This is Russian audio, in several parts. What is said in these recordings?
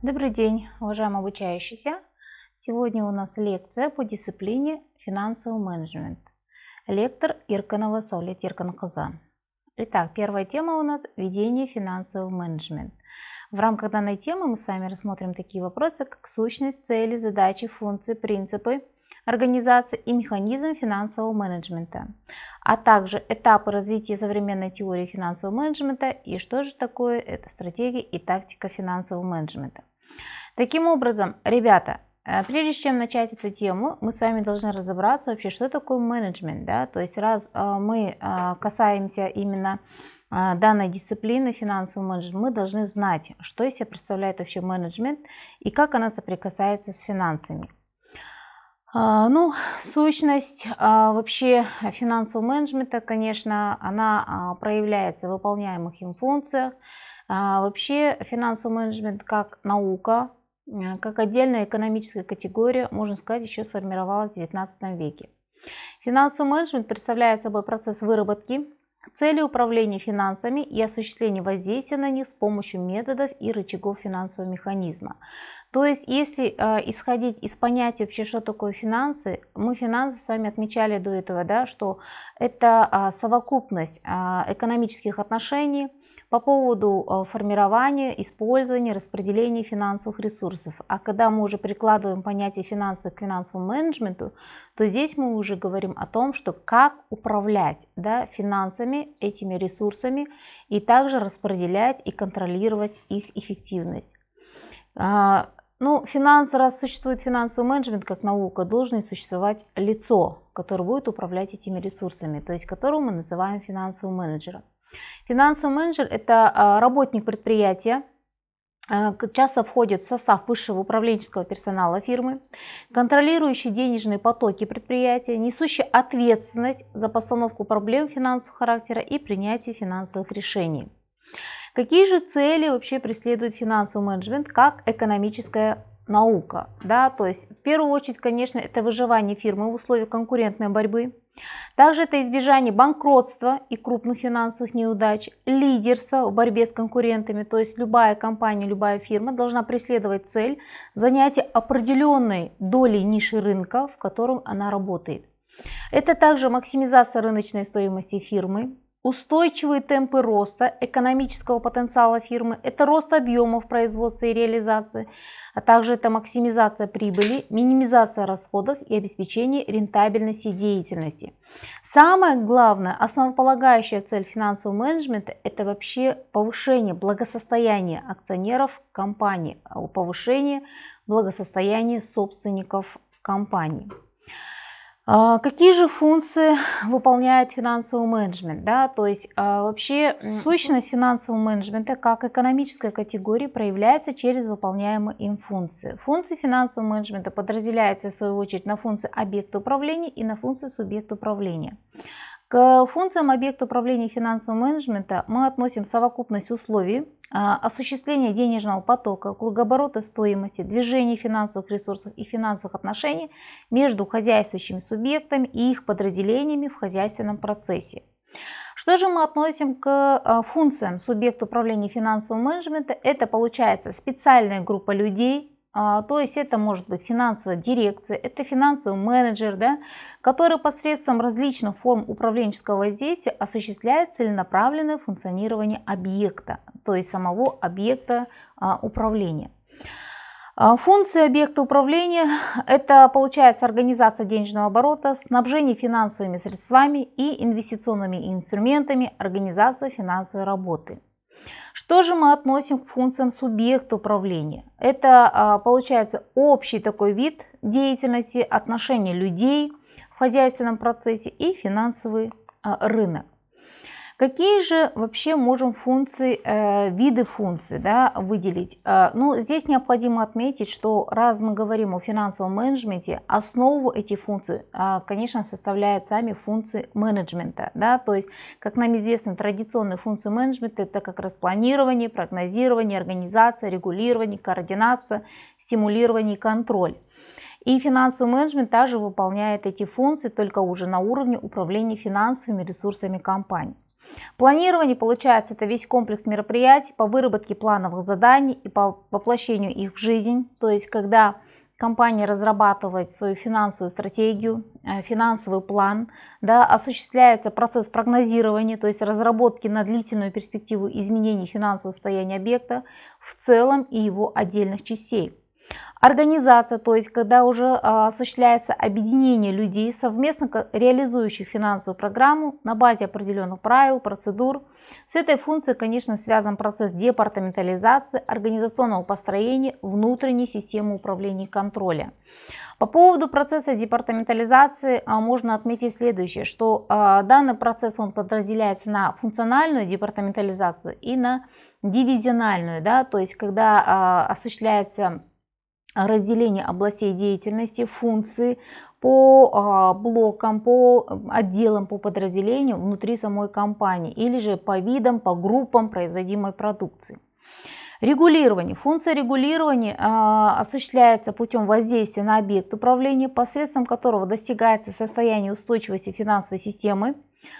Добрый день, уважаемые обучающиеся! Сегодня у нас лекция по дисциплине финансовый менеджмент. Лектор Ирканова Саулет Ерканқызы. Итак, первая тема у нас ведение финансового менеджмента. В рамках данной темы мы с вами рассмотрим такие вопросы, как сущность, цели, задачи, функции, принципы организации и механизм финансового менеджмента, а также этапы развития современной теории финансового менеджмента и что же такое это стратегия и тактика финансового менеджмента. Таким образом, ребята, прежде чем начать эту тему, мы с вами должны разобраться вообще, что такое менеджмент. Да? То есть раз мы касаемся именно данной дисциплины финансового менеджмента, мы должны знать, что из себя представляет вообще менеджмент и как она соприкасается с финансами. Сущность вообще финансового менеджмента, конечно, она проявляется в выполняемых им функциях. Вообще финансовый менеджмент как наука, как отдельная экономическая категория, можно сказать, еще сформировалась в XIX веке. Финансовый менеджмент представляет собой процесс выработки цели управления финансами и осуществления воздействия на них с помощью методов и рычагов финансового механизма. То есть, если исходить из понятия вообще, что такое финансы, мы финансы с вами отмечали до этого, да, что это совокупность экономических отношений по поводу формирования, использования, распределения финансовых ресурсов. А когда мы уже прикладываем понятие финансов к финансовому менеджменту, то здесь мы уже говорим о том, что как управлять, да, финансами, этими ресурсами, и также распределять и контролировать их эффективность. Раз существует финансовый менеджмент как наука, должно существовать лицо, которое будет управлять этими ресурсами, то есть которого мы называем финансовым менеджером. Финансовый менеджер – это работник предприятия, часто входит в состав высшего управленческого персонала фирмы, контролирующий денежные потоки предприятия, несущий ответственность за постановку проблем финансового характера и принятие финансовых решений. Какие же цели вообще преследует финансовый менеджмент как экономическая наука? Да, то есть в первую очередь, конечно, это выживание фирмы в условиях конкурентной борьбы. Также это избежание банкротства и крупных финансовых неудач, лидерство в борьбе с конкурентами. То есть любая компания, любая фирма должна преследовать цель занятия определенной доли ниши рынка, в котором она работает. Это также максимизация рыночной стоимости фирмы, устойчивые темпы роста экономического потенциала фирмы, это рост объемов производства и реализации, а также это максимизация прибыли, минимизация расходов и обеспечение рентабельности деятельности. Самая главная, основополагающая цель финансового менеджмента – это вообще повышение благосостояния акционеров компании, повышение благосостояния собственников компании. Какие же функции выполняет финансовый менеджмент? Да? То есть вообще сущность финансового менеджмента как экономическая категория проявляется через выполняемые им функции. Функции финансового менеджмента подразделяются в свою очередь на функции объекта управления и на функции субъекта управления. К функциям объекта управления финансового менеджмента мы относим совокупность условий осуществления денежного потока, кругооборота стоимости, движения финансовых ресурсов и финансовых отношений между хозяйствующими субъектами и их подразделениями в хозяйственном процессе. Что же мы относим к функциям субъекта управления финансового менеджмента? Это получается специальная группа людей, то есть это может быть финансовая дирекция, это финансовый менеджер, да, который посредством различных форм управленческого воздействия осуществляет целенаправленное функционирование объекта, то есть самого объекта управления. Функции объекта управления – это получается организация денежного оборота, снабжение финансовыми средствами и инвестиционными инструментами, организация финансовой работы. Что же мы относим к функциям субъекта управления? Это получается общий такой вид деятельности, отношения людей в хозяйственном процессе и финансовый рынок. Какие же вообще можем функции, виды функций, да, выделить? Здесь необходимо отметить, что раз мы говорим о финансовом менеджменте, основу этих функций, конечно, составляют сами функции менеджмента. Да? То есть, как нам известно, традиционные функции менеджмента – это как раз планирование, прогнозирование, организация, регулирование, координация, стимулирование и контроль. И финансовый менеджмент также выполняет эти функции, только уже на уровне управления финансовыми ресурсами компании. Планирование, получается, это весь комплекс мероприятий по выработке плановых заданий и по воплощению их в жизнь. То есть, когда компания разрабатывает свою финансовую стратегию, финансовый план, да, осуществляется процесс прогнозирования, то есть разработки на длительную перспективу изменений финансового состояния объекта в целом и его отдельных частей. Организация, то есть когда уже осуществляется объединение людей, совместно реализующих финансовую программу на базе определенных правил, процедур. С этой функцией, конечно, связан процесс департаментализации, организационного построения внутренней системы управления и контроля. По поводу процесса департаментализации можно отметить следующее, что данный процесс он подразделяется на функциональную департаментализацию и на дивизиональную, да, то есть когда осуществляется разделение областей деятельности, функций по блокам, по отделам, по подразделениям внутри самой компании или же по видам, по группам производимой продукции. Регулирование. Функция регулирования осуществляется путем воздействия на объект управления, посредством которого достигается состояние устойчивости финансовой системы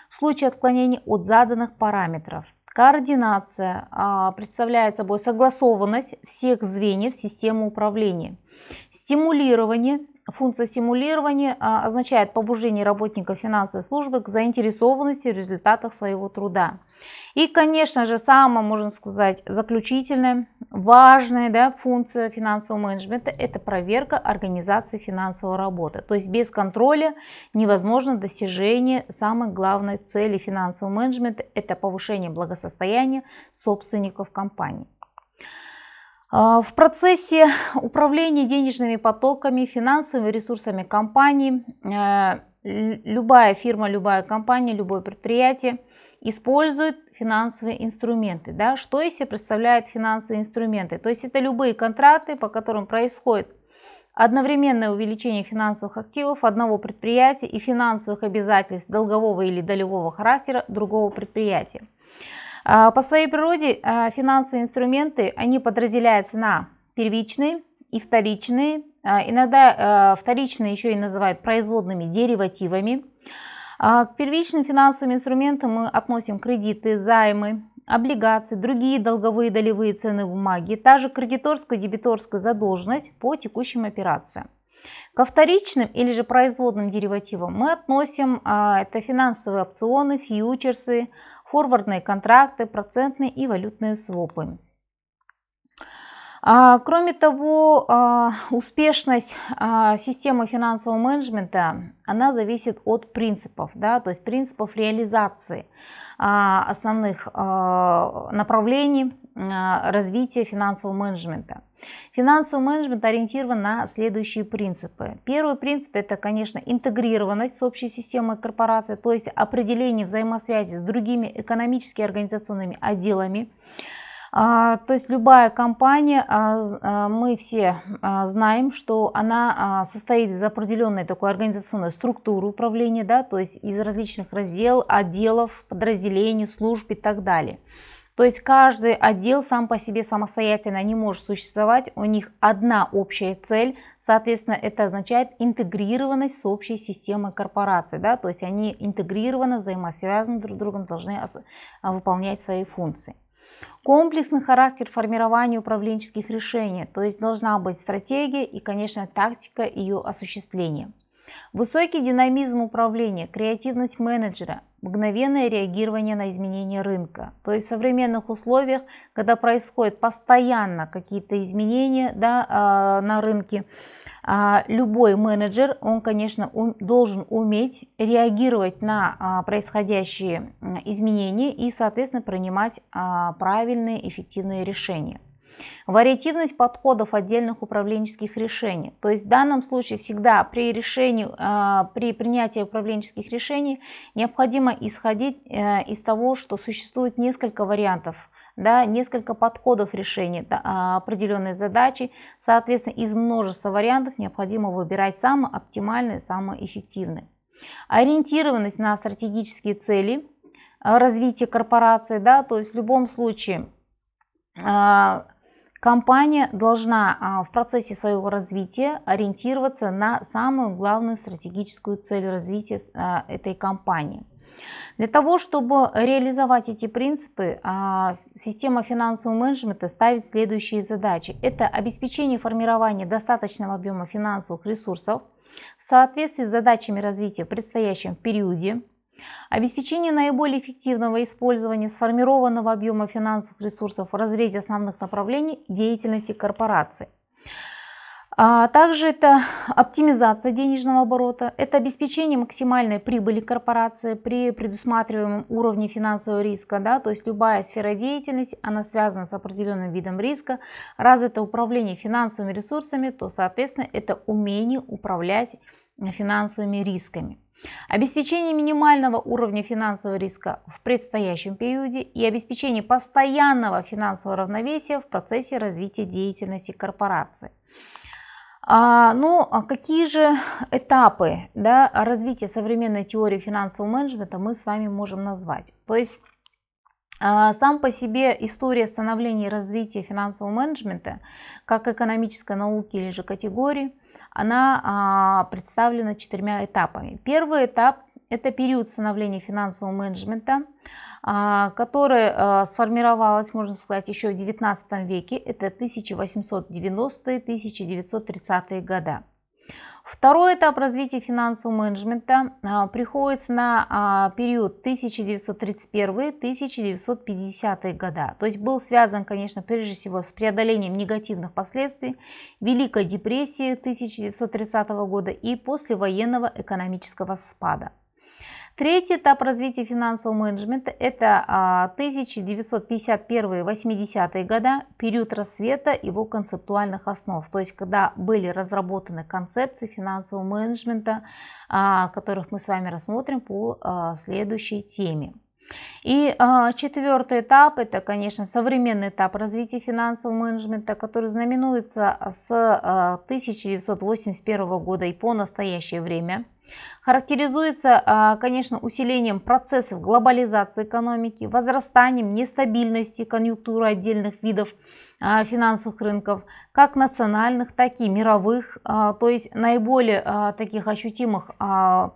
в случае отклонения от заданных параметров. Координация представляет собой согласованность всех звеньев системы управления. Стимулирование. Функция стимулирования означает побуждение работников финансовой службы к заинтересованности в результатах своего труда. И, конечно же, самая, можно сказать, заключительная, важная, да, функция финансового менеджмента – это проверка организации финансовой работы. То есть без контроля невозможно достижение самой главной цели финансового менеджмента – это повышение благосостояния собственников компании. В процессе управления денежными потоками, финансовыми ресурсами компании, любая фирма, любая компания, любое предприятие использует финансовые инструменты. Да? Что из себя представляют финансовые инструменты? То есть это любые контракты, по которым происходит одновременное увеличение финансовых активов одного предприятия и финансовых обязательств долгового или долевого характера другого предприятия. По своей природе финансовые инструменты, они подразделяются на первичные и вторичные. Иногда вторичные еще и называют производными деривативами. К первичным финансовым инструментам мы относим кредиты, займы, облигации, другие долговые долевые ценные бумаги, также кредиторскую и дебиторскую задолженность по текущим операциям. Ко вторичным или же производным деривативам мы относим это финансовые опционы, фьючерсы, форвардные контракты, процентные и валютные свопы. Кроме того, успешность системы финансового менеджмента, она зависит от принципов, да, то есть принципов реализации основных направлений развития финансового менеджмента. Финансовый менеджмент ориентирован на следующие принципы. Первый принцип – это, конечно, интегрированность с общей системой корпорации, то есть определение взаимосвязи с другими экономическими и организационными отделами. То есть любая компания, мы все знаем, что она состоит из определенной такой организационной структуры управления, да, то есть из различных отделов, подразделений, служб и так далее. То есть каждый отдел сам по себе самостоятельно не может существовать, у них одна общая цель, соответственно, это означает интегрированность с общей системой корпорации, да, то есть они интегрированы, взаимосвязаны друг с другом, должны выполнять свои функции. Комплексный характер формирования управленческих решений, то есть должна быть стратегия и, конечно, тактика ее осуществления. Высокий динамизм управления, креативность менеджера, мгновенное реагирование на изменения рынка. То есть в современных условиях, когда происходят постоянно какие-то изменения, да, на рынке, любой менеджер, он, конечно, должен уметь реагировать на происходящие изменения и, соответственно, принимать правильные, эффективные решения. Вариативность подходов отдельных управленческих решений. То есть в данном случае всегда при принятии управленческих решений необходимо исходить из того, что существует несколько вариантов, да, несколько подходов решения определенной задачи. Соответственно, из множества вариантов необходимо выбирать самый оптимальный, самый эффективный. Ориентированность на стратегические цели развития корпорации, да, то есть в любом случае компания должна в процессе своего развития ориентироваться на самую главную стратегическую цель развития этой компании. Для того, чтобы реализовать эти принципы, система финансового менеджмента ставит следующие задачи. Это обеспечение формирования достаточного объема финансовых ресурсов в соответствии с задачами развития в предстоящем периоде, обеспечение наиболее эффективного использования сформированного объема финансовых ресурсов в разрезе основных направлений деятельности корпорации. Также это оптимизация денежного оборота, это обеспечение максимальной прибыли корпорации при предусматриваемом уровне финансового риска, да, то есть любая сфера деятельности, она связана с определенным видом риска. Раз это управление финансовыми ресурсами, то, соответственно, это умение управлять финансовыми рисками. Обеспечение минимального уровня финансового риска в предстоящем периоде и обеспечение постоянного финансового равновесия в процессе развития деятельности корпорации. Какие же этапы, да, развития современной теории финансового менеджмента мы с вами можем назвать? То есть сам по себе история становления и развития финансового менеджмента как экономической науки или же категории, она представлена 4 этапами. Первый этап – это период становления финансового менеджмента, которое сформировалось, можно сказать, еще в XIX веке. Это 1890-1930-е годы. Второй этап развития финансового менеджмента приходится на период 1931-1950-е годы. То есть был связан, конечно, прежде всего с преодолением негативных последствий Великой депрессии 1930 года и послевоенного экономического спада. Третий этап развития финансового менеджмента – это 1951-80-е годы, период рассвета его концептуальных основ, то есть когда были разработаны концепции финансового менеджмента, которых мы с вами рассмотрим по следующей теме. И четвертый этап – это, конечно, современный этап развития финансового менеджмента, который знаменуется с 1981 года и по настоящее время. Характеризуется, конечно, усилением процессов глобализации экономики, возрастанием нестабильности конъюнктуры отдельных видов финансовых рынков, как национальных, так и мировых, то есть наиболее таких ощутимых в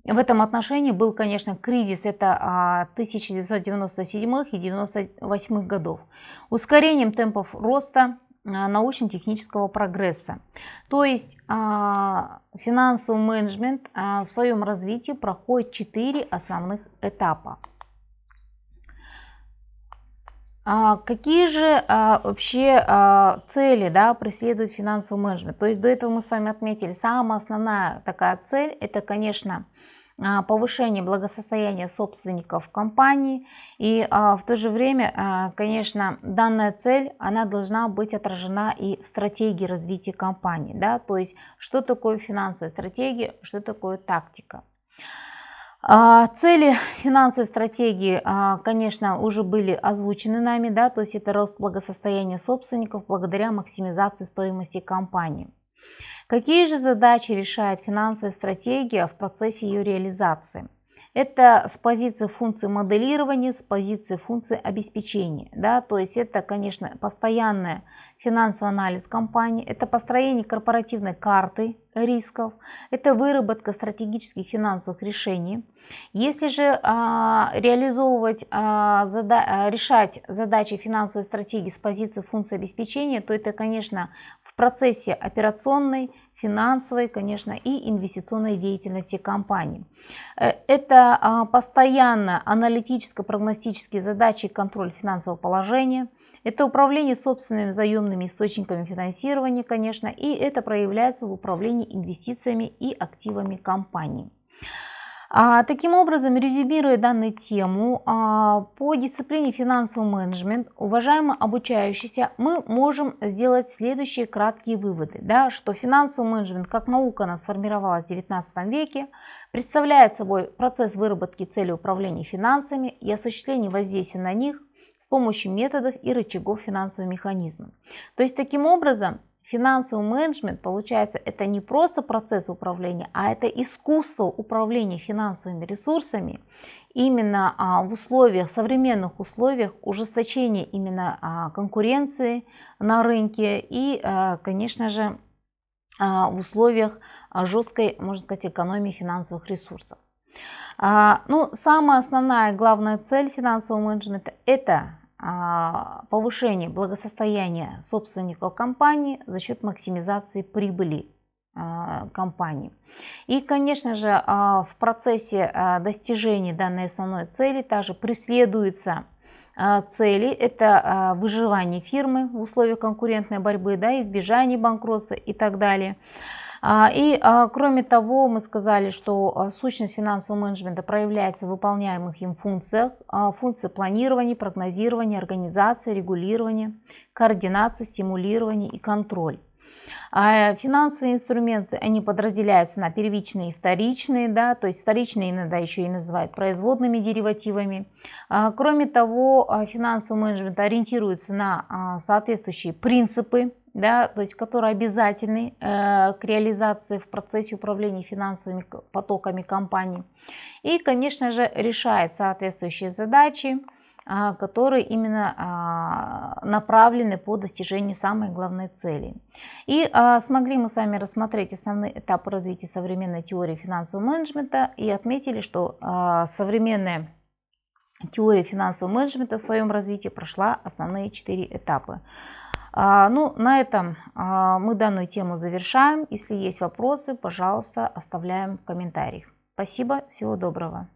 этом отношении был, конечно, кризис, это 1997 и 1998 годов, ускорением темпов роста научно-технического прогресса. То есть финансовый менеджмент в своем развитии проходит 4 основных этапа. Какие же вообще цели, да, преследует финансовый менеджмент? То есть до этого мы с вами отметили, самая основная такая цель – это, конечно, повышение благосостояния собственников компании, и в то же время, конечно, данная цель, она должна быть отражена и в стратегии развития компании, да, то есть что такое финансовая стратегия, что такое тактика. Цели финансовой стратегии, конечно, уже были озвучены нами, да, то есть это рост благосостояния собственников благодаря максимизации стоимости компании. Какие же задачи решает финансовая стратегия в процессе ее реализации? Это с позиции функции моделирования, с позиции функции обеспечения. Да? То есть это, конечно, постоянный финансовый анализ компании, это построение корпоративной карты рисков, это выработка стратегических финансовых решений. Если же решать задачи финансовой стратегии с позиции функции обеспечения, то это, конечно, в процессе операционной, финансовой, конечно, и инвестиционной деятельности компании. Это постоянно аналитическо-прогностические задачи и контроль финансового положения. Это управление собственными заемными источниками финансирования, конечно, и это проявляется в управлении инвестициями и активами компании. Таким образом, резюмируя данную тему, по дисциплине финансовый менеджмент, уважаемые обучающиеся, мы можем сделать следующие краткие выводы, да, что финансовый менеджмент как наука она сформировалась в XIX веке, представляет собой процесс выработки целей управления финансами и осуществления воздействия на них с помощью методов и рычагов финансового механизма. То есть таким образом финансовый менеджмент, получается, это не просто процесс управления, а это искусство управления финансовыми ресурсами именно в условиях, современных условиях ужесточения именно конкуренции на рынке и, конечно же, в условиях жесткой, можно сказать, экономии финансовых ресурсов. Ну, самая основная главная цель финансового менеджмента – это повышение благосостояния собственников компании за счет максимизации прибыли компании. И, конечно же, в процессе достижения данной основной цели также преследуются цели. Это выживание фирмы в условиях конкурентной борьбы, да, избежание банкротства и так далее. Кроме того, мы сказали, что сущность финансового менеджмента проявляется в выполняемых им функциях. Функции планирования, прогнозирования, организации, регулирования, координации, стимулирования и контроль. Финансовые инструменты, они подразделяются на первичные и вторичные, да, то есть вторичные иногда еще и называют производными деривативами. Кроме того, финансовый менеджмент ориентируется на соответствующие принципы, да, то есть которые обязательны к реализации в процессе управления финансовыми потоками компании. И, конечно же, решает соответствующие задачи, которые именно направлены по достижению самой главной цели. И смогли мы с вами рассмотреть основные этапы развития современной теории финансового менеджмента и отметили, что современная теория финансового менеджмента в своем развитии прошла основные 4 этапа. Ну, на этом мы данную тему завершаем. Если есть вопросы, пожалуйста, оставляем в комментариях. Спасибо, всего доброго.